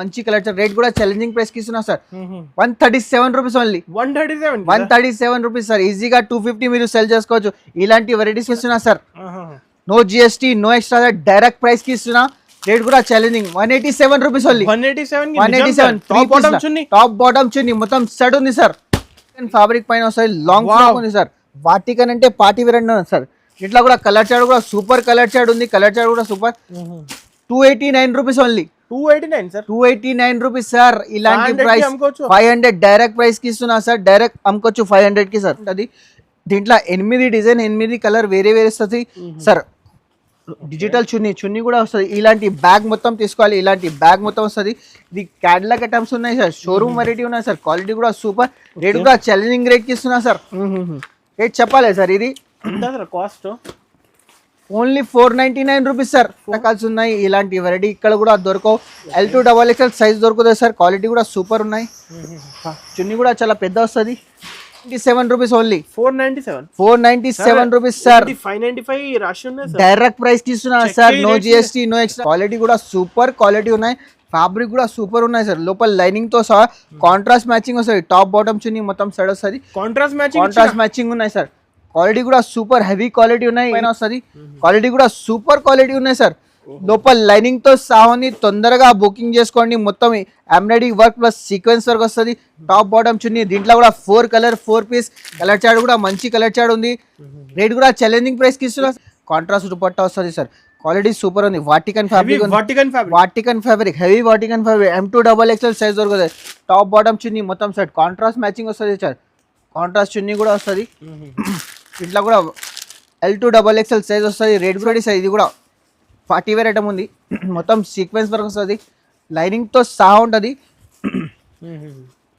మంచి collection. Rate కూడా challenging price కి ఇస్తున్నా sir. 137 rupees only. 137 rupees sir. ఈజీగా 250 మీరు సెల్ చేసుకోవచ్చు. ఇలాంటి వెరైటీస్ ఇస్తున్నా sir. No GST, no extra, direct price కి ఇస్తున్నా. రేట్ కూడా challenging. 187 rupees only. 187 top bottom chunni మొత్తం సెట్ ఉంది సార్. ఫ్యాబ్రిక్ పైన వస్తుంది. లాంగ్ ఫ్రాక్ ఉంది సార్. వాటికన్ అంటే పార్టీ వేర్ అంటున్నాను సార్. ఇట్లా కూడా కలర్ చార్ట్ కూడా సూపర్ కలర్ చార్ట్ ఉంది. కలర్ చార్ట్ కూడా super. 289 rupees only. 289 rupees sir. ఇలాంటి ప్రైస్ 500 డైరెక్ట్ ప్రైస్ కి ఇస్తున్నా సార్. డైరెక్ట్ అమ్ముకోవచ్చు 500 కి సార్. అది దీంట్లో 8 డిజైన్ 8 కలర్ వేరే వేరే వస్తుంది సార్. డిజిటల్ చున్నీ కూడా వస్తుంది. ఇలాంటి బ్యాగ్ మొత్తం తీసుకోవాలి. ఇలాంటి బ్యాగ్ మొత్తం వస్తుంది. ఇది క్యాటలాగ్ ఐటమ్స్ ఉన్నాయి సార్. షోరూమ్ వెరైటీ ఉన్నాయి సార్. క్వాలిటీ కూడా సూపర్. రేట్ కూడా ఛాలెంజింగ్ రేట్ కి ఇస్తున్నా సార్. రేట్ చెప్పాలి సార్. ఇది కాస్ట్ ఓన్లీ 499 రూపీస్ సార్. రకాల్సి ఉన్నాయి. ఇలాంటి వెరైటీ ఇక్కడ కూడా దొరకవు. L2 XXL సైజ్ దొరుకుతుంది సార్. క్వాలిటీ కూడా సూపర్ ఉన్నాయి. చున్నీ కూడా చాలా పెద్ద వస్తుంది. 97 రూపీస్ ఓన్లీ. 497 rupees sir. 595 రాసి ఉన్నాయి. డైరెక్ట్ ప్రైస్ కి ఇస్తున్నా sir. No GST, no extra. Quality కూడా సూపర్ క్వాలిటీ ఉన్నాయి. ఫ్యాబ్రిక్ కూడా సూపర్ ఉన్నాయి సార్. లోపల లైనింగ్ తో సహా కాంట్రాస్ట్ మ్యాచింగ్ వస్తుంది. టాప్ బాటమ్ చున్నీ మొత్తం సెట్ వస్తుంది. కాంట్రాస్ట్ మ్యాచింగ్ ఉన్నాయి సార్. క్వాలిటీ కూడా సూపర్ హెవీ క్వాలిటీ ఉన్నాయి. వస్తుంది. క్వాలిటీ కూడా సూపర్ క్వాలిటీ ఉన్నాయి సార్. లోపల లైనింగ్ తో సాహోని తొందరగా బుకింగ్ చేసుకోండి. మొత్తం embroidery work plus sequence work వస్తుంది. Top bottom chunni. దీంట్లో కూడా 4 కలర్ 4 పీస్. కలర్ చార్ట్ కూడా మంచి కలర్ చార్ట్ ఉంది. రేట్ కూడా ఛాలెంజింగ్ ప్రైస్ కి ఇస్తున్నా. కాంట్రాస్ట్ దుపట్టా వస్తుంది సార్. క్వాలిటీ సూపర్ ఉంది. Vatican fabric, heavy Vatican fabric. M2 XXL size దొరుకుతుంది. టాప్ బాటమ్ చున్నీ మొత్తం సెట్. కాంట్రాస్ట్ మ్యాచింగ్ వస్తుంది సార్. కాంట్రాస్ట్ చున్నీ కూడా వస్తుంది. ఇట్లా కూడా L2 XXL సైజ్ వస్తుంది. రేట్ కూడా సార్. ఇది కూడా పార్టీ వేర్ ఐటమ్ ఉంది. మొత్తం సీక్వెన్స్ వర్క్ వస్తుంది. లైనింగ్ తో సహా ఉంటుంది.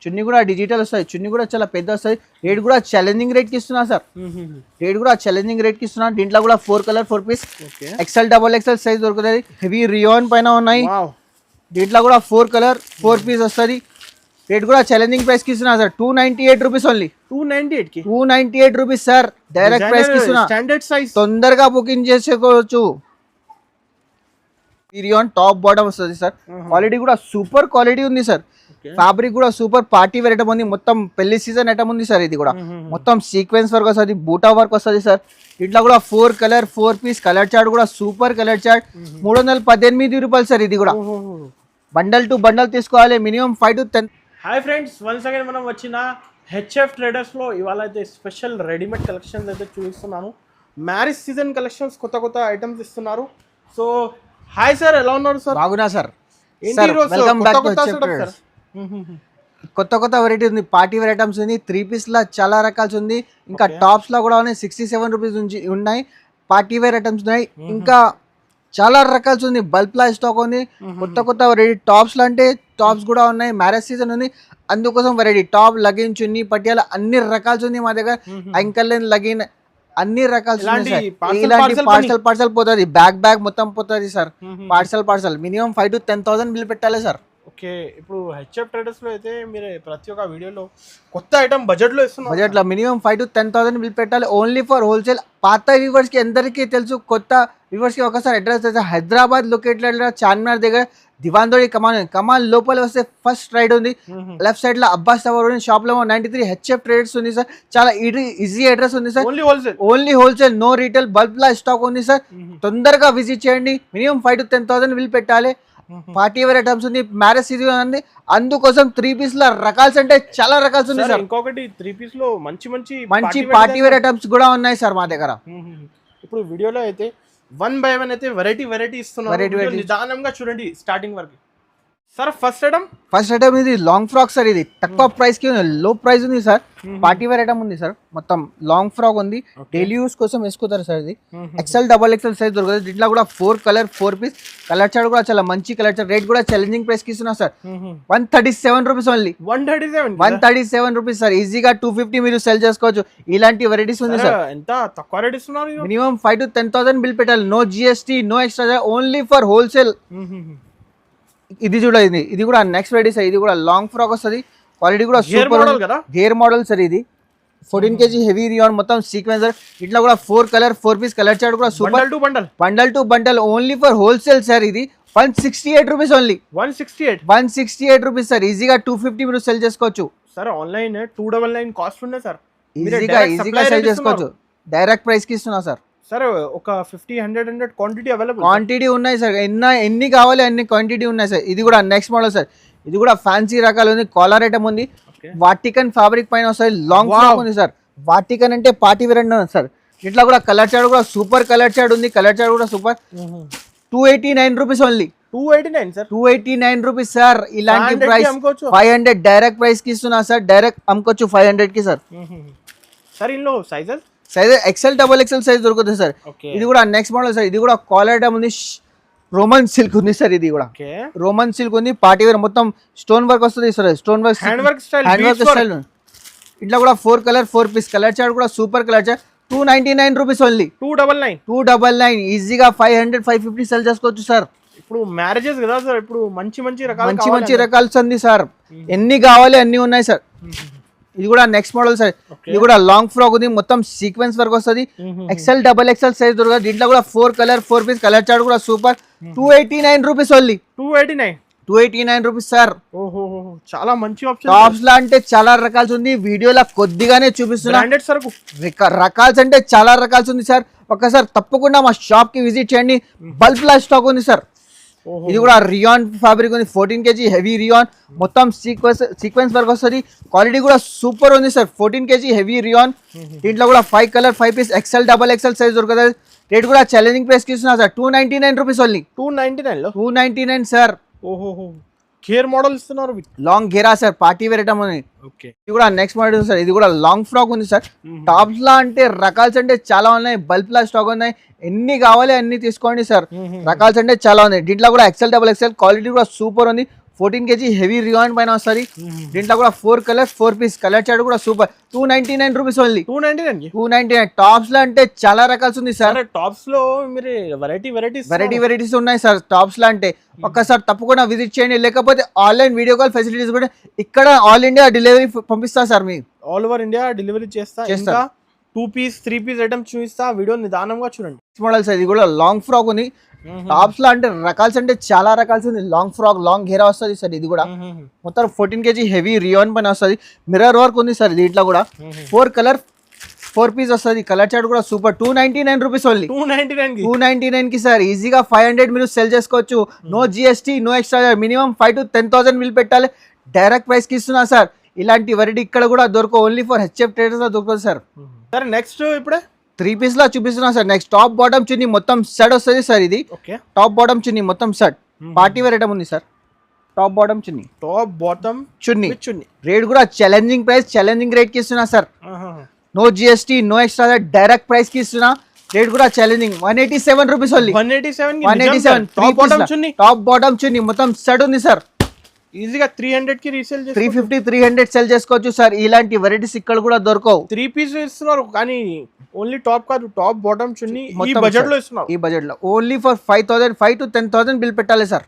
చున్నీ కూడా డిజిటల్ వస్తుంది. చున్నీ కూడా చాలా పెద్ద వస్తుంది. రేట్ కూడా ఛాలెంజింగ్ రేట్ కి ఇస్తున్నా సార్. రేట్ కూడా ఛాలెంజింగ్ రేట్ కి ఇస్తున్నా. దీంట్లో కూడా 4 colour 4 piece. XL XXL size దొరుకుతుంది. హెవీ రియాన్ పైన ఉన్నాయి. దీంట్లో కూడా 4 కలర్ 4 పీస్ వస్తుంది. రేట్ కూడా ఛాలెంజింగ్ ప్రైస్ కి ఇస్తున్నా sir. 298 rupees only. 298 rupees sir. Direct price కి ఇస్తున్నా. Standard size. తొందరగా బుకింగ్ చేసుకోవచ్చు. రియాన్ టాప్ బాటమ్ వస్తుంది సార్. క్వాలిటీ కూడా సూపర్ క్వాలిటీ ఉంది సార్. ఫ్యాబ్రిక్ కూడా సూపర్ పార్టీ వేర్ ఐటమ్ ఉంది. మొత్తం పెళ్లి సీజన్ ఐటమ్ ఉంది సార్. ఇది కూడా మొత్తం సీక్వెన్స్ వర్క్ వస్తుంది. బూటా వర్క్ వస్తుంది సార్. ఇట్లా కూడా 4 కలర్ 4 పీస్. కలర్ చార్ట్ కూడా సూపర్ కలర్ చార్ట్. 318 రూపాయలు సార్. ఇది కూడా బండల్ టు బండల్ తీసుకోవాలి. Minimum 5 to 10. Hi friends, once again మనం వచ్చిన హెచ్ఎఫ్ ట్రేడర్స్లో ఇవాళ అయితే స్పెషల్ రెడీమేడ్ కలెక్షన్స్ అయితే చూపిస్తున్నాను. మ్యారేజ్ సీజన్ కలెక్షన్స్ కొత్త ఐటమ్స్ ఇస్తున్నారు. సో హాయ్ సార్, ఎలా ఉన్నారు సార్? బాగున్నా సార్. Welcome back. కొత్త వెరైటీ ఉంది. పార్టీ వేర్ ఐటమ్స్ ఉంది. 3 పీస్ లా చాలా రకాలు ఉంది. ఇంకా టాప్స్ లా కూడా ఉన్నాయి. 67 రూపీస్ నుంచి ఉన్నాయి. పార్టీ వేర్ ఐటమ్స్ ఉన్నాయి. ఇంకా చాలా రకాలు ఉంది. బల్క్ లా స్టాక్ ఉంది. కొత్త వెరైటీ టాప్స్ లా అంటే టాప్స్ కూడా ఉన్నాయి. మ్యారేజ్ సీజన్ ఉంది, అందుకోసం వెరైటీ టాప్, లగిన్, చున్నీ, పట్టియాల అన్ని రకాలు ఉంది మా దగ్గర. అంకల్ లగిన్ అన్ని రకాలు. ఇలాంటి పార్సల్ పోతుంది. బ్యాగ్ మొత్తం పోతుంది sir. Parcel minimum 5 to 10,000 bill పెట్టాలి సార్. ఓకే, ఇప్పుడు హెచ్ఎఫ్ ట్రేడర్స్ లో అయితే మీరు ప్రతి ఒక్క వీడియోలో కొత్త ఐటమ్ బడ్జెట్ లో ఇస్తున్నారు. బడ్జెట్ లో మినిమం 5 to 10,000 బిల్ పెట్టాలి. Only for wholesale. పాత వ్యూవర్స్ కి అందరికీ తెలుసు. కొత్త వ్యూవర్స్ కి ఒకసారి అడ్రస్ తెలుసు. హైదరాబాద్ లొకేటెడ్ చార్మినార్ దగ్గర దివాందోడి కమాన్ లోపల వస్తే ఫస్ట్ రైడ్ ఉంది. లెఫ్ట్ సైడ్ లో అబ్బాస్ టవర్ ఉంది. షాప్ లో 93 హెచ్ఎఫ్ ట్రేడర్స్ ఉంది సార్. చాలా ఈజీ అడ్రస్ ఉంది sir. Only wholesale, no retail. Bulk లా స్టాక్ ఉంది సార్. తొందరగా విజిట్ చేయండి. మినిమం 5 to 10,000 బిల్ పెట్టాలి. పార్టీ వేర్ ఐటమ్స్ ఉంది. మ్యారేజ్ సీజన్ ఉంది, అందుకోసం 3 పీస్ ల రకాల్స్ అంటే చాలా రకాల్స్ ఉంది సార్. ఇంకొకటి 3 పీస్ లో మంచి పార్టీ వేర్ ఐటమ్స్ కూడా ఉన్నాయి సార్ మా దగ్గర. ఇప్పుడు వీడియోలో అయితే 1 by 1 అయితే వెరైటీ ఇస్తున్నారు. నిదానంగా చూడండి స్టార్టింగ్ వరకు. సార్ ఫస్ట్ ఐటమ్ ఇది లాంగ్ ఫ్రాక్ సార్. ఇది తక్కువ ప్రైస్ కి లో ప్రైస్ ఉంది సార్. పార్టీ వేర్ ఐటమ్ ఉంది సార్. మొత్తం లాంగ్ ఫ్రాక్ ఉంది. డైలీ యూస్ కోసం వేసుకుంటారు సార్. ఇది XL XXL సైజ్ దొరుకుతుంది. దీంట్లో కూడా 4 కలర్ 4 పీస్. కలర్ చార్ట్ కూడా చాలా మంచి కలర్ చార్ట్. రేట్ కూడా ఛాలెంజింగ్ ప్రైస్ కి ఇస్తున్నా sir. 137 rupees only. 137 rupees sir. ఈజీగా 250 మీరు సెల్ చేసుకోవచ్చు. ఇలాంటి వెరైటీస్ ఉంది సార్. ఎంత తక్కువ రేట్ ఇస్తున్నారు? మినిమం 5 to 10,000 బిల్ పెట్టాలి. No GST, no extra, only for wholesale. ఇది చూడండి, ఇది కూడా నెక్స్ట్ వెరైటీ సార్. ఇది కూడా లాంగ్ ఫ్రాక్ వస్తుంది. క్వాలిటీ కూడా సూపర్. గేర్ మోడల్ సార్. ఇది 14 kg హెవీ రియాన్ మొత్తం సీక్వెన్స్. ఇట్లా కూడా 4 కలర్ 4 పీస్. కలర్ చార్ట్ కూడా super. Bundle to bundle only for wholesale sir. ఇది 168 రూపీస్ ఓన్లీ. 168. 168 rupees sir. ఈజీగా 250 మీరు సెల్ చేసుకోవచ్చు. సార్ ఆన్లైన్ 299 కాస్ట్ ఉన్నాయి సార్. ఈజీగా సెల్ చేసుకోవచ్చు. డైరెక్ట్ ప్రైస్ కి ఇస్తున్నా సార్. సార్ ఒక 50-100 క్వాంటిటీ అవైలబుల్. క్వాంటిటీ ఉన్నాయి సార్. ఎన్ని కావాలి అన్ని క్వాంటిటీ ఉన్నాయి సార్. ఇది కూడా నెక్స్ట్ మోడల్ సార్. ఇది కూడా ఫ్యాన్సీ రకాలు ఉంది. కాలర్ ఐటమ్ ఉంది. వాటికన్ ఫ్యాబ్రిక్ పైన వస్తుంది. లాంగ్ ఫ్రాక్ ఉంది సార్. వాటికన్ అంటే పార్టీ వేర్ అంటే సార్. ఇట్లా కూడా కలర్ చార్ట్ కూడా సూపర్ కలర్ చార్ట్ ఉంది. కలర్ చార్ట్ కూడా super. 289 rupees only. 289 sir. 289 rupees sir. ఇలాంటి ప్రైస్ 500 డైరెక్ట్ ప్రైస్ కి ఇస్తున్నా సార్. డైరెక్ట్ అమ్ముకోవచ్చు 500 కి సార్. సార్ ఇందులో sizes XL double XL size దొరుకుతుంది సార్. ఇది కూడా నెక్స్ట్ మోడల్ సార్. ఇది కూడా కాలర్ ఐటమ్ ఉంది. రోమన్ సిల్క్ ఉంది సార్. ఇది కూడా రోమన్ సిల్క్ ఉంది. పార్టీ వేర్ మొత్తం స్టోన్ వర్క్ వస్తుంది sir. Stone work hand work style. ఇట్లా కూడా 4 కలర్ 4 పీస్ కలర్ చార్ట్ కూడా super colour chart. 299 rupees only. 299 ఈజీగా 500-550 సెల్ చేసుకోవచ్చు సార్. ఇప్పుడు మ్యారేజెస్ కదా సార్. ఇప్పుడు మంచి రకాలు ఉంది సార్. ఎన్ని కావాలి అన్ని ఉన్నాయి సార్. ఇది కూడా నెక్స్ట్ మోడల్ సార్. ఇది కూడా లాంగ్ ఫ్రాక్ ఉంది. మొత్తం సీక్వెన్స్ వర్క్ వస్తుంది. ఎక్సెల్ డబల్ ఎక్సెల్ సైజ్ దొరుకుతుంది. దీంట్లో కూడా 4 కలర్ 4 పీస్ కలర్ చార్ట్ కూడా super. 289 rupees only. 289 rupees sir. చాలా మంచి ఆప్షన్. టాప్స్ లా అంటే చాలా రకాల్స్ ఉంది. వీడియోలో కొద్దిగానే చూపిస్తున్నా. రకాల్స్ అంటే చాలా రకాల్స్ ఉంది సార్. ఒక్కసారి తప్పకుండా మా షాప్ కి విజిట్ చేయండి. బల్క్ లా స్టాక్ ఉంది సార్. ఇది కూడా రియాన్ ఫ్యాబ్రిక్ ఉంది. 14 kg హెవీ రియాన్. మొత్తం సీక్వెన్స్ వర్క్ వస్తుంది. క్వాలిటీ కూడా సూపర్ ఉంది సార్. 14 kg heavy rayon. దీంట్లో కూడా 5 colour 5 piece XL double XL size దొరుకుతుంది. రేట్ కూడా ఛాలెంజింగ్ ప్రైస్ కి ఇస్తున్నా సార్. 299 rupees only. 299 సార్. గేర్ మోడల్ ఇస్తున్నారు. లాంగ్ గేరా సార్. పార్టీ వేర్ ఐటమ్ ఉంది. ఇది కూడా నెక్స్ట్ మోడల్ సార్. ఇది కూడా లాంగ్ ఫ్రాక్ ఉంది సార్. టాప్స్ లా అంటే రకాల్స్ అంటే చాలా ఉన్నాయి. బల్క్ లా స్టాక్ ఉన్నాయి. ఎన్ని కావాలి అన్ని తీసుకోండి సార్. రకాల్స్ అంటే చాలా ఉన్నాయి. దీంట్లో కూడా ఎక్సెల్ డబల్ ఎక్సెల్ క్వాలిటీ కూడా సూపర్ ఉంది. 14 kg హెవీ రియాన్ పైన వస్తుంది. దీంట్లో కూడా 4 కలర్స్ 4 పీస్ కలర్ చార్ట్ కూడా సూపర్. 299 rupees only. 299. టాప్స్ లో అంటే చాలా రకాల్స్ ఉంది సార్. టాప్స్ లో మీరు వెరైటీస్ ఉన్నాయి సార్. టాప్స్ లో అంటే ఒక్కసారి తప్పకుండా విజిట్ చేయండి. లేకపోతే ఆన్లైన్ వీడియో కాల్ ఫెసిలిటీస్ కూడా ఇక్కడ ఆల్ ఇండియా డెలివరీ పంపిస్తా sir. Me all over India delivery చేస్తా. 2 పీస్ 3 పీస్ ఐటమ్ చూపిస్తా. వీడియో నిదానంగా చూడండి. Model sir. ఇది కూడా లాంగ్ ఫ్రాక్ ఉంది. టాప్స్ లో అంటే రకాల్స్ అంటే చాలా రకాల్స్ ఉంది. లాంగ్ ఫ్రాక్ లాంగ్ హెయిర్ వస్తుంది సార్. ఇది కూడా మొత్తం 14 kg హెవీ రియాన్ పైన వస్తుంది. మిర్రర్ వర్క్ ఉంది సార్. దీంట్లో కూడా 4 కలర్ 4 పీస్ వస్తుంది. కలర్ చార్ట్ కూడా సూపర్. 299 rupees only. 299 కి సార్. ఈజీగా 500 మీరు సెల్ చేసుకోవచ్చు. No GST no extra. Minimum 5,000 to 10,000 bill పెట్టాలి. డైరెక్ట్ ప్రైస్ కి ఇస్తున్నా సార్. ఇలాంటి వెరైటీ ఇక్కడ కూడా దొరకవు. ఓన్లీ ఫర్ హెచ్ఎఫ్ ట్రేడర్స్ లో దొరుకుతుంది సార్. సార్ నెక్స్ట్ ఇప్పుడే 3 పీస్ లా చూపిస్తున్నా sir. Next top bottom chunni మొత్తం సెట్ వస్తుంది సార్. ఇది టాప్ బాటమ్ చున్నీ మొత్తం సెట్. పార్టీ వేర్ ఐటమ్ ఉంది sir. Top bottom chunni rate కూడా ఛాలెంజింగ్ ప్రైస్ ఛాలెంజింగ్ రేట్ కి ఇస్తున్నా sir. No GST no extra. Direct price కి ఇస్తున్నా. రేట్ కూడా challenging. 187 rupees only. 187. Top bottom chunni మొత్తం సెట్ ఉంది సార్. ఈజీగా 300 కి రీసేల్ 350-300 సెల్ చేసుకోవచ్చు సార్. ఇలాంటి వెరైటీస్ ఇక్కడ కూడా దొరకవు. 3 పీస్ ఇస్తున్నారు కానీ ఓన్లీ టాప్ కాదు. టాప్ బాటమ్ చున్నీ ఈ బడ్జెట్ లో ఇస్తున్నారు. ఈ బడ్జెట్ లో ఓన్లీ ఫర్ 5,000 to 10,000 బిల్ పెట్టాలి సార్.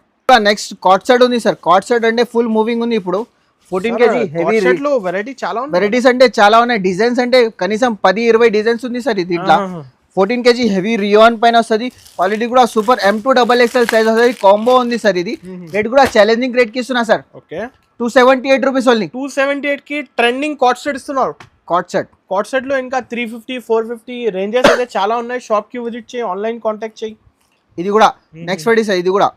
నెక్స్ట్ కాట్ సెట్ ఉంది సార్. కాట్ సెట్ అంటే ఫుల్ మూవింగ్ ఉంది ఇప్పుడు. 14 kg హెవీ సెట్ లో వెరైటీస్ అంటే చాలా ఉన్నాయి. డిజైన్స్ అంటే కనీసం 10-20 డిజైన్స్ ఉంది సార్. ఇది ఇట్లా 14 kg హెవీ రియాన్ పైన వస్తుంది. క్వాలిటీ కూడా సూపర్. M2XXL సైజ్ వస్తుంది. కాంబో ఉంది సార్. ఇది రేట్ కూడా ఛాలెంజింగ్ రేట్ కి ఇస్తున్నా సార్. 278 rupees only. 278 కి ట్రెండింగ్ కాట్ సెట్ ఇస్తున్నారు. కాట్ సెట్ లో ఇంకా 350-450 రేంజెస్ అయితే చాలా ఉన్నాయి. షాప్ కి విజిట్ చేయి. ఆన్లైన్ కాంటాక్ట్ చేయి. ఇది కూడా నెక్స్ట్ వెరైటీ సార్. ఇది కూడా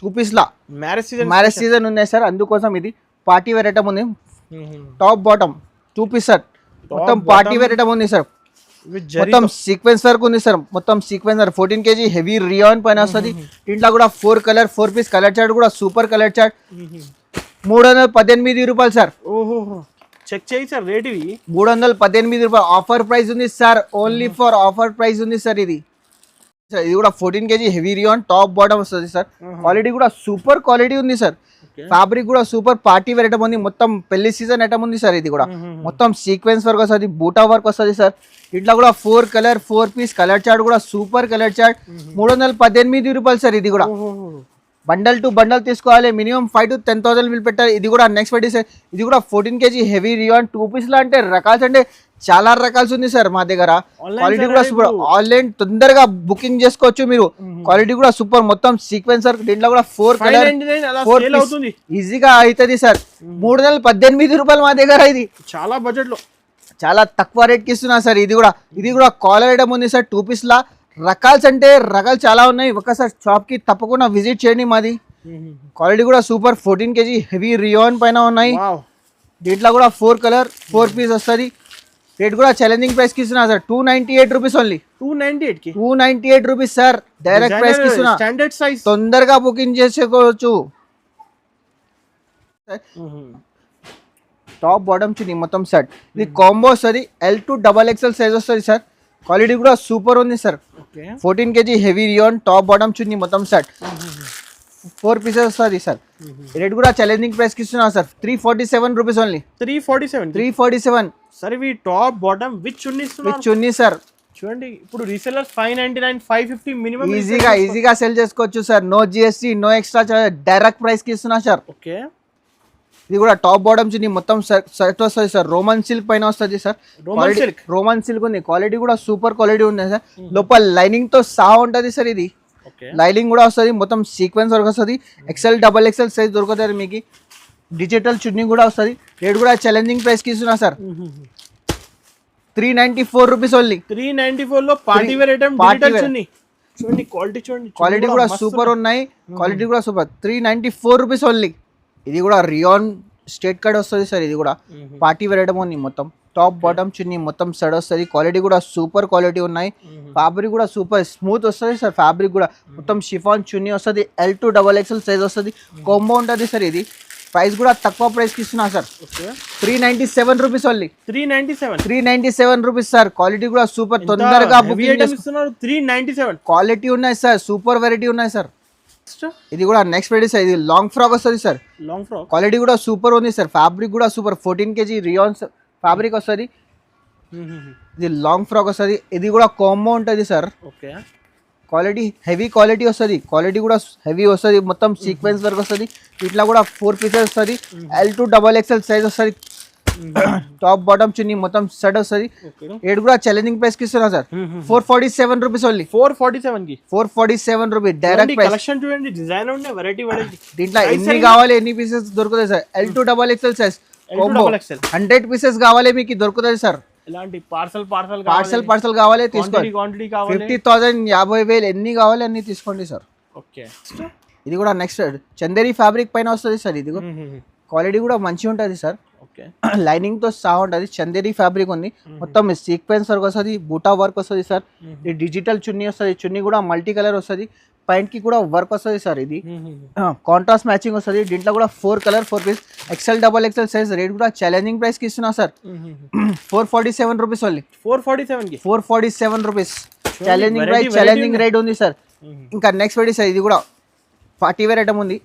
2 పీస్ లా మ్యారేజ్ సీజన్ ఉన్నాయి సార్. అందుకోసం ఇది పార్టీ వేర్ ఐటమ్ ఉంది. Top bottom 2 piece sir. మొత్తం పార్టీ వేర్ ఐటమ్ ఉంది సార్. మొత్తం సీక్వెన్స్ వర్క్ ఉంది సార్. మొత్తం sequence work 14 kg heavy rayon పైన వస్తుంది. దీంట్లో కూడా 4 కలర్ 4 పీస్ కలర్ చార్ట్ కూడా సూపర్ కలర్ చార్ట్. 318 రూపాయలు సార్. చెక్ చేయి సార్. రేట్ ఇవి 318 రూపాయలు. ఆఫర్ ప్రైస్ ఉంది sir. Only for offer price ఉంది సార్. ఇది కూడా 14 kg heavy rayon top bottom వస్తుంది సార్. క్వాలిటీ కూడా సూపర్ క్వాలిటీ ఉంది సార్. ఫ్యాబ్రిక్ కూడా సూపర్. పార్టీ వేర్ ఐటమ్ ఉంది. మొత్తం పెళ్లి సీజన్ ఐటమ్ ఉంది సార్. ఇది కూడా మొత్తం సీక్వెన్స్ వర్క్ వస్తుంది. బూటా వర్క్ వస్తుంది సార్. ఇట్లా కూడా 4 కలర్ 4 పీస్ కలర్ చార్ట్ కూడా సూపర్ కలర్ చార్ట్. 318 రూపాయలు సార్. ఇది కూడా బండల్ టు బండల్ తీసుకోవాలి, మినిమం 5 to 10,000 బిల్ పెట్టాలి. ఇది కూడా నెక్స్ట్ వెరైటీ సార్, ఇది కూడా 14 kg హెవీ రియాన్ 2 పీస్లో అంటే రకాల్స్ అంటే చాలా రకాల్స్ ఉంది సార్ మా దగ్గర. క్వాలిటీ కూడా సూపర్, ఆన్లైన్ తొందరగా బుకింగ్ చేసుకోవచ్చు మీరు. క్వాలిటీ కూడా సూపర్, మొత్తం సీక్వెన్స్ వర్క్, దీంట్లో కూడా 4 కలర్ ఈజీగా అవుతుంది సార్. 318 రూపాయలు మా దగ్గర. ఇది చాలా బడ్జెట్ లో చాలా తక్కువ రేట్ కి ఇస్తున్నా సార్. ఇది కూడా కాలర్ ఐటమ్ ఉంది సార్ 2 పీస్ లా. రకాల్స్ అంటే రకాలు చాలా ఉన్నాయి, ఒకసారి షాప్ కి తప్పకుండా విజిట్ చేయండి మాది. క్వాలిటీ కూడా సూపర్, 14 kg హెవీ రియాన్ పైన ఉన్నాయి. దీంట్లో కూడా 4 కలర్ 4 పీస్ వస్తుంది. రేట్ కూడా ఛాలెంజింగ్ ప్రైస్ కి ఇస్తున్నా sir, 298 rupees only. 298 rupees sir, direct price కి ఇస్తున్నా. స్టాండర్డ్ సైజ్, తొందరగా బుకింగ్ చేసుకోవచ్చు. టాప్ బాటమ్ చున్నీ మొత్తం సెట్, ఇది కాంబో వస్తుంది. L to XXL సైజ్ వస్తుంది సార్. క్వాలిటీ కూడా సూపర్ ఉంది sir. 14 kg heavy rayon top bottom chunni మొత్తం సెట్, 4 పీసెస్ వస్తుంది సార్. రేట్ కూడా ఛాలెంజింగ్ ప్రైస్ కి ఇస్తున్నా సార్, 347 రూపీస్ ఓన్లీ. 347 సార్. ఇవి top bottom with chunni sir. చూడండి, ఇప్పుడు రీసెల్లర్స్ 599 550 మినిమం ఈజీగా సెల్ చేసుకోవచ్చు sir. No GST no extra charge, direct price కి ఇస్తున్నా సార్. ఓకే, ఇది కూడా టాప్ బాటమ్ చున్నీ మొత్తం సెట్ వస్తుంది సార్. రోమన్ సిల్క్ పైన వస్తుంది సార్. రోమన్ సిల్క్ ఉంది, క్వాలిటీ కూడా సూపర్ క్వాలిటీ ఉంది సార్. లోపల లైనింగ్ తో సహా ఉంటుంది సార్. ఇది లైనింగ్ కూడా వస్తుంది, మొత్తం సీక్వెన్స్ వర్క్ వస్తుంది. XL XXL సైజ్ దొరుకుతుంది మీకు. డిజిటల్ చున్నీ కూడా వస్తుంది. రేట్ కూడా ఛాలెంజింగ్ ప్రైస్ కి ఇస్తున్నా సార్, 394 రూపీస్ ఓన్లీ. 394 లో పార్టీ వేర్ ఐటమ్ డిజిటల్ చున్నీ. చూడండి క్వాలిటీ కూడా సూపర్ ఉన్నాయి. క్వాలిటీ కూడా సూపర్, 394 రూపీస్ ఓన్లీ. ఇది కూడా రియాన్ స్ట్రేట్ కట్ వస్తుంది సార్. ఇది కూడా పార్టీ వేర్ ఐటమ్ ఉంది, మొత్తం టాప్ బాటమ్ చున్నీ మొత్తం సెడ్ వస్తుంది. క్వాలిటీ కూడా సూపర్ క్వాలిటీ ఉన్నాయి. ఫ్యాబ్రిక్ కూడా సూపర్ స్మూత్ వస్తుంది సార్. ఫ్యాబ్రిక్ కూడా మొత్తం షిఫాన్ చున్నీ వస్తుంది. L to XXL సైజ్ వస్తుంది. కాంబో ఉంటుంది సార్. ఇది ప్రైస్ కూడా తక్కువ ప్రైస్ కి ఇస్తున్నా sir, 397 rupees only. 397 rupees sir. Quality కూడా సూపర్, తొందరగా బుకింగ్ 397 క్వాలిటీ ఉన్నాయి సార్. సూపర్ వెరైటీ ఉన్నాయి సార్. ఇది కూడా నెక్స్ట్ వెరైటీ సార్. ఇది లాంగ్ ఫ్రాక్ వస్తుంది సార్. క్వాలిటీ కూడా సూపర్ ఉంది సార్. ఫ్యాబ్రిక్ కూడా సూపర్, 14 kg రియాన్ ఫ్యాబ్రిక్ వస్తుంది. ఇది లాంగ్ ఫ్రాక్ వస్తుంది. ఇది కూడా కాంబో ఉంటుంది సార్. క్వాలిటీ హెవీ క్వాలిటీ వస్తుంది. క్వాలిటీ కూడా హెవీ వస్తుంది, మొత్తం సీక్వెన్స్ వర్క్ వస్తుంది. ఇట్లా కూడా 4 పీసెస్ వస్తుంది. L to XXL సైజ్ వస్తుంది. టాప్ బాటమ్ చున్నీ మొత్తం సెట్ వస్తుంది. రేట్ కూడా ఛాలెంజింగ్ ప్రైస్ కి ఇస్తున్నా sir, 447 rupees only. 447 rupees direct price. చూడండి, డిజైన్ ఉండే వెరైటీ. దీంట్లో ఎన్ని కావాలి ఎన్ని పీసెస్ దొరుకుతాయి sir. L to XXL size 100 pieces కావాలి మీకు దొరుకుతుంది సార్. ఇలాంటి పార్సల్ కావాలి తీసుకోండి. 50,000 50,000 ఎన్ని కావాలి అన్ని తీసుకోండి సార్. ఓకే, ఇది కూడా నెక్స్ట్ చందేరి ఫ్యాబ్రిక్ పైన వస్తుంది సార్. ఇది క్వాలిటీ కూడా మంచిగా ఉంటుంది సార్. లైనింగ్ తో సహా ఉంటుంది. చందేరి ఫ్యాబ్రిక్ ఉంది, మొత్తం సీక్వెన్స్ వర్క్ వస్తుంది, బూటా వర్క్ వస్తుంది సార్. ఇది డిజిటల్ చున్నీ వస్తుంది. చున్నీ కూడా మల్టీ కలర్ వస్తుంది. పైంట్ కి కూడా వర్క్ వస్తుంది సార్. ఇది కాంట్రాస్ట్ మ్యాచింగ్ వస్తుంది. దీంట్లో కూడా 4 colour 4 piece XL XXL size. Rate కూడా ఛాలెంజింగ్ ప్రైస్ కి ఇస్తున్నా sir, 447 rupees only. 447 rupees challenging price, challenging rate ఉంది సార్. ఇంకా నెక్స్ట్ వెరైటీ సార్. ఇది కూడా పార్టీ వేర్ ఐటమ్ ఉంది,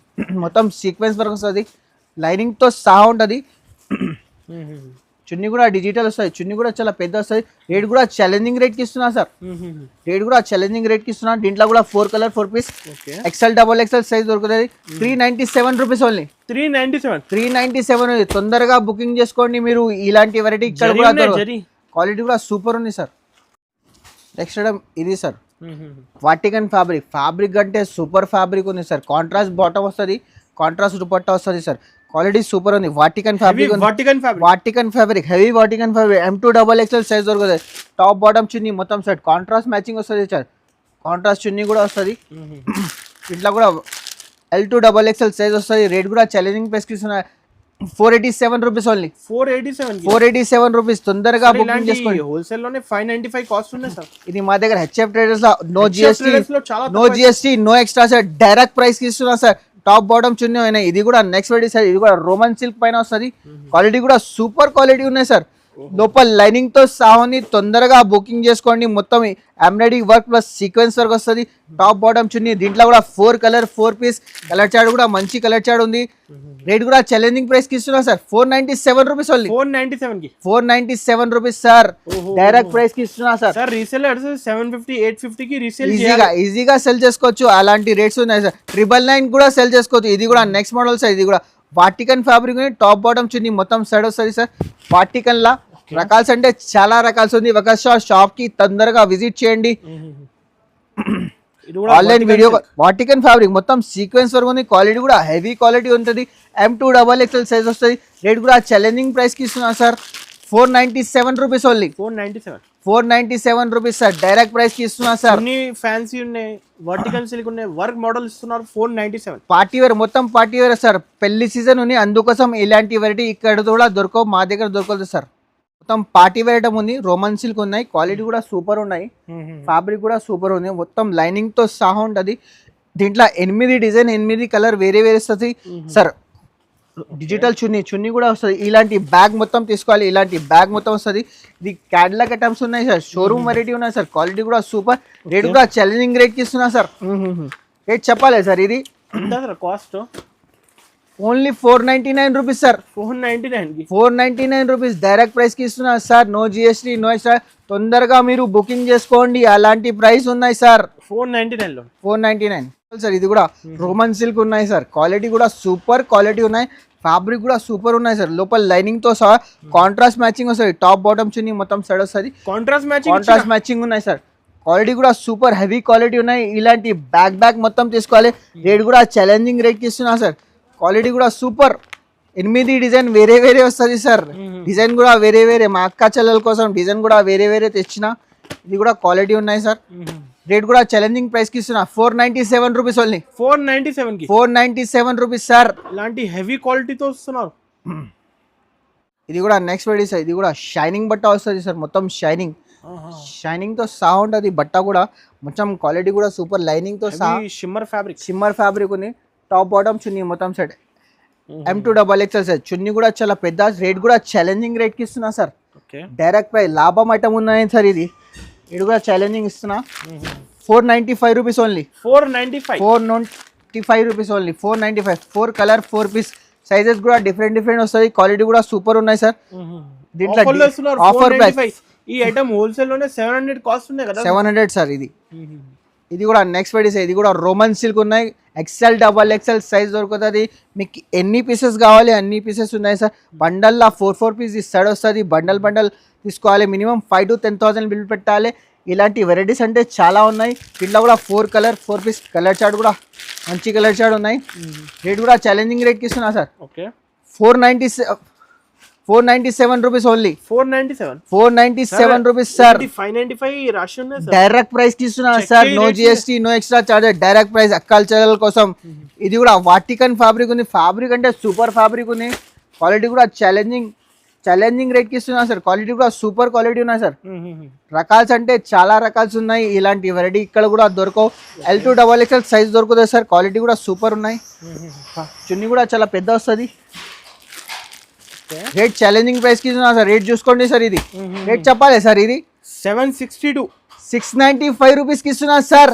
మొత్తం సీక్వెన్స్ వర్క్ వస్తుంది. లైనింగ్ తో సహా ఉంటుంది. చున్నీ కూడా డిజిటల్ వస్తుంది. చున్నీ కూడా చాలా పెద్ద వస్తుంది. రేట్ కూడా ఛాలెంజింగ్ రేట్ కి ఇస్తున్నా సార్. దీంట్లో కూడా 4 colour 4 piece XL XXL size దొరుకుతుంది. 397 రూపీస్ ఓన్లీ. 397 తొందరగా బుకింగ్ చేసుకోండి మీరు. ఇలాంటి వెరైటీ ఇక్కడ కూడా క్వాలిటీ కూడా సూపర్ ఉంది సార్. నెక్స్ట్ ఐటమ్ ఇది సార్, వాటికన్ ఫ్యాబ్రిక్ అంటే సూపర్ ఫ్యాబ్రిక్ ఉంది సార్. కాంట్రాస్ట్ బాటమ్ వస్తుంది, కాంట్రాస్ట్ దుపట్టా వస్తుంది సార్. క్వాలిటీ సూపర్ ఉంది. Vatican fabric heavy Vatican fabric M to XXL size దొరుకుతుంది. టాప్ బాటమ్ చున్నీ మొత్తం సెట్, కాంట్రాస్ట్ మ్యాచింగ్ వస్తుంది సార్. కాంట్రాస్ట్ చున్నీ కూడా వస్తుంది. ఇట్లా కూడా L to XXL సైజ్ వస్తుంది. రేట్ కూడా ఛాలెంజింగ్ ప్రైస్ కి ఇస్తున్నా, 487 రూపీస్ ఓన్లీ. 487 రూపీస్ తొందరగా బుకింగ్ చేసుకోండి. హోల్సేల్ లోనే 595 కాస్ట్ ఉంది సార్. ఇది మా దగ్గర HF ట్రేడర్స్ లో no GST no extra sir. Direct price కి ఇస్తున్నా సార్. టాప్ బాటమ్ చున్నీ అయినా. ఇది కూడా నెక్స్ట్ వెరైటీ సార్. ఇది కూడా రోమన్ సిల్క్ పైన వస్తుంది. క్వాలిటీ కూడా సూపర్ క్వాలిటీ ఉన్నాయి సార్. లోపల లైనింగ్ తో సాహోని తొందరగా బుకింగ్ చేసుకోండి. మొత్తం embroidery work plus sequence work వస్తుంది. టాప్ బాటమ్ చున్నీ, దీంట్లో కూడా 4 పీస్ కలర్ చార్ట్ కూడా మంచి కలర్ చార్ట్ ఉంది. రేట్ కూడా ఛాలెంజింగ్ ప్రైస్ కి ఇస్తున్నా sir, 497 rupees only. 497 rupees sir, direct price కి ఇస్తున్నా సార్. సార్ రీసేల్ 750 850 కి రీసేల్ ఈజీగా సెల్ చేసుకోవచ్చు. అలాంటి రేట్స్ ఉన్నాయి సార్. 999 కూడా సెల్ చేసుకోవచ్చు. ఇది కూడా నెక్స్ట్ మోడల్ సార్. ఇది కూడా Vatican fabric top bottom chunni మొత్తం సైడ్ వస్తుంది సార్. వాటికన్ లా రకాల్స్ అంటే చాలా రకాల్స్ ఉంది. ఒక షాప్ కి తొందరగా విజిట్ చేయండి. ఆన్లైన్ వీడియో వాటికన్ ఫ్యాబ్రిక్ మొత్తం సీక్వెన్స్ వరకు ఉంది. క్వాలిటీ కూడా హెవీ క్వాలిటీ ఉంటుంది. M2XXL సైజ్ వస్తుంది. రేట్ కూడా ఛాలెంజింగ్ ప్రైస్ కి ఇస్తున్నా sir, 497 rupees only. 497 rupees sir, direct price కి ఇస్తున్నా సార్. అన్ని ఫ్యాన్సీ ఉన్నాయి, వర్టికల్ సిల్క్ ఉన్నాయి, వర్క్ మోడల్ ఇస్తున్నారు. 497 పార్టీ వేర్, మొత్తం పార్టీ వేర్ సార్. పెళ్లి సీజన్ ఉంది, అందుకోసం ఇలాంటి వెరైటీ ఇక్కడ కూడా దొరకవు, మా దగ్గర దొరకదు సార్. మొత్తం పార్టీ వేర్ ఐటమ్ ఉంది. రోమన్ సిల్క్ ఉన్నాయి, క్వాలిటీ కూడా సూపర్ ఉన్నాయి. ఫ్యాబ్రిక్ కూడా సూపర్ ఉంది. మొత్తం లైనింగ్ తో సహా ఉంటుంది. దీంట్లో 8 డిజైన్ 8 కలర్ వేరే వస్తుంది సార్. డిజిటల్ చున్నీ కూడా వస్తుంది. ఇలాంటి బ్యాగ్ మొత్తం తీసుకోవాలి, ఇలాంటి బ్యాగ్ మొత్తం వస్తుంది. ఇది క్యాటలాగ్ ఐటమ్స్ ఉన్నాయి సార్, షోరూమ్ వెరైటీ ఉన్నాయి సార్. క్వాలిటీ కూడా సూపర్. రేట్ కూడా ఛాలెంజింగ్ రేట్ కి ఇస్తున్నా సార్. రేట్ చెప్పాలి సార్. ఇది cost only 499 rupees sir. 499 rupees direct price కి ఇస్తున్నా sir. No GST no extra. తొందరగా మీరు బుకింగ్ చేసుకోండి, అలాంటి ప్రైస్ ఉన్నాయి సార్. 499 సార్. ఇది కూడా రోమన్ సిల్క్ ఉన్నాయి సార్. క్వాలిటీ కూడా సూపర్ క్వాలిటీ ఉన్నాయి. ఫ్యాబ్రిక్ కూడా సూపర్ ఉన్నాయి సార్. లోపల లైనింగ్ తో సహా కాంట్రాస్ట్ మ్యాచింగ్ వస్తుంది. టాప్ బాటమ్ చున్నీ మొత్తం సైడ్ వస్తుంది. కాంట్రాస్ట్ మ్యాచింగ్ ఉన్నాయి సార్. క్వాలిటీ కూడా సూపర్ హెవీ క్వాలిటీ ఉన్నాయి. ఇలాంటి బ్యాగ్ మొత్తం తీసుకోవాలి. రేట్ కూడా ఛాలెంజింగ్ రేట్ కి ఇస్తున్నా సార్. క్వాలిటీ కూడా సూపర్. 8 డిజైన్ వేరే వస్తుంది సార్. డిజైన్ కూడా వేరే. మా అక్క చెల్లెల కోసం డిజైన్ కూడా వేరే తెచ్చిన. ఇది కూడా క్వాలిటీ ఉన్నాయి సార్. రేట్ కూడా ఛాలెంజింగ్ ప్రైస్ కి ఇస్తున్నా, 497 రూపీస్ ఓన్లీ. 497 rupees sir. ఇలాంటి హెవీ క్వాలిటీతో వస్తున్నారు. ఇది కూడా నెక్స్ట్ వెరైటీ సార్. ఇది కూడా షైనింగ్ బట్ట వస్తుంది సార్. మొత్తం షైనింగ్ తో సహా ఉంటుంది. బట్ట కూడా మొత్తం క్వాలిటీ కూడా సూపర్. లైనింగ్ తో సహా షిమ్మర్ ఫ్యాబ్రిక్ ఉంది. టాప్ బాటమ్ చున్నీ మొత్తం సెట్. M2XXL sir. చున్నీ కూడా చాలా పెద్ద. రేట్ కూడా ఛాలెంజింగ్ రేట్ కి ఇస్తున్నా సార్. డైరెక్ట్ ప్రైస్ లాభం ఐటమ్ ఉన్నాయి సార్. ఇది కూడా ఛాలెంజింగ్ ఇస్తున్నా, 495 rupees only. 495 rupees only. 495. 4 colour 4 piece sizes కూడా డిఫరెంట్ వస్తుంది. క్వాలిటీ కూడా సూపర్ ఉన్నాయి సార్. దీంట్లో ఆఫర్ ప్రైస్. ఈ ఐటమ్ హోల్సేల్ లోనే 700 కాస్ట్ ఉన్నాయి కదా. 700 సార్. ఇది కూడా నెక్స్ట్ వెరైటీ. ఇది కూడా రోమన్ సిల్క్ ఉన్నాయి. XL సైజ్ దొరుకుతుంది. మీకు ఎన్ని పీసెస్ కావాలి అన్ని పీసెస్ ఉన్నాయి సార్. బండల్లా 4 పీస్ సైడ్ వస్తుంది. బండల్ తీసుకోవాలి. మినిమం 5 to 10,000 బిల్ పెట్టాలి. ఇలాంటి వెరైటీస్ అంటే చాలా ఉన్నాయి. దీంట్లో కూడా 4 పీస్ కలర్ చార్ట్ కూడా మంచి కలర్ చార్ట్ ఉన్నాయి. రేట్ కూడా ఛాలెంజింగ్ రేట్ కి ఇస్తున్నా sir. 497 rupees only. 497 rupees sir. 595 రాసి ఉన్నాయి సార్. డైరెక్ట్ ప్రైస్ కి ఇస్తున్నా sir. No GST no extra charges. Direct price అక్కల చెల్లెల కోసం. ఇది కూడా వాటికన్ ఫ్యాబ్రిక్ ఉంది. ఫ్యాబ్రిక్ అంటే సూపర్ ఫ్యాబ్రిక్ ఉంది. క్వాలిటీ కూడా ఛాలెంజింగ్ రేట్ కి ఇస్తున్నా సార్. క్వాలిటీ కూడా సూపర్ క్వాలిటీ ఉన్నాయి సార్. రకాల్స్ అంటే చాలా రకాల్స్ ఉన్నాయి. ఇలాంటి వెరైటీ ఇక్కడ కూడా దొరకవు. L2XXL సైజ్ దొరుకుతుంది సార్. క్వాలిటీ కూడా సూపర్ ఉన్నాయి. చున్నీ కూడా చాలా పెద్ద వస్తుంది. రేట్ ఛాలెంజింగ్ ప్రైస్ కి ఇస్తున్నా సార్. రేట్ చూసుకోండి సార్. ఇది రేట్ చెప్పాలి సార్. ఇది 762. 695 రూపీస్ కి ఇస్తున్నా సార్.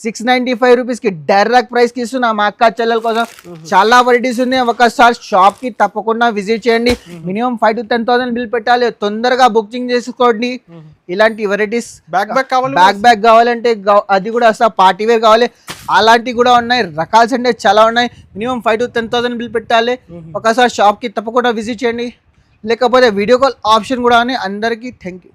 695 రూపీస్ కి డైరెక్ట్ ప్రైస్ కి ఇస్తున్నా. మా అక్క చెల్లెల కోసం చాలా వెరైటీస్ ఉన్నాయి. ఒకసారి షాప్ కి తప్పకుండా విజిట్ చేయండి. మినిమం 5 to 10,000 బిల్ పెట్టాలి. తొందరగా బుకింగ్ చేసుకోండి. ఇలాంటి వెరైటీస్ బ్యాగ్ కావాలంటే అది కూడా అసలు పార్టీ వేర్ కావాలి, అలాంటివి కూడా ఉన్నాయి. రకాల్స్ అంటే చాలా ఉన్నాయి. మినిమం 5 to 10,000 బిల్ పెట్టాలి. ఒకసారి షాప్ కి తప్పకుండా విజిట్ చేయండి. లేకపోతే వీడియో కాల్ ఆప్షన్ కూడా ఉన్నాయి. అందరికీ థ్యాంక్ యూ.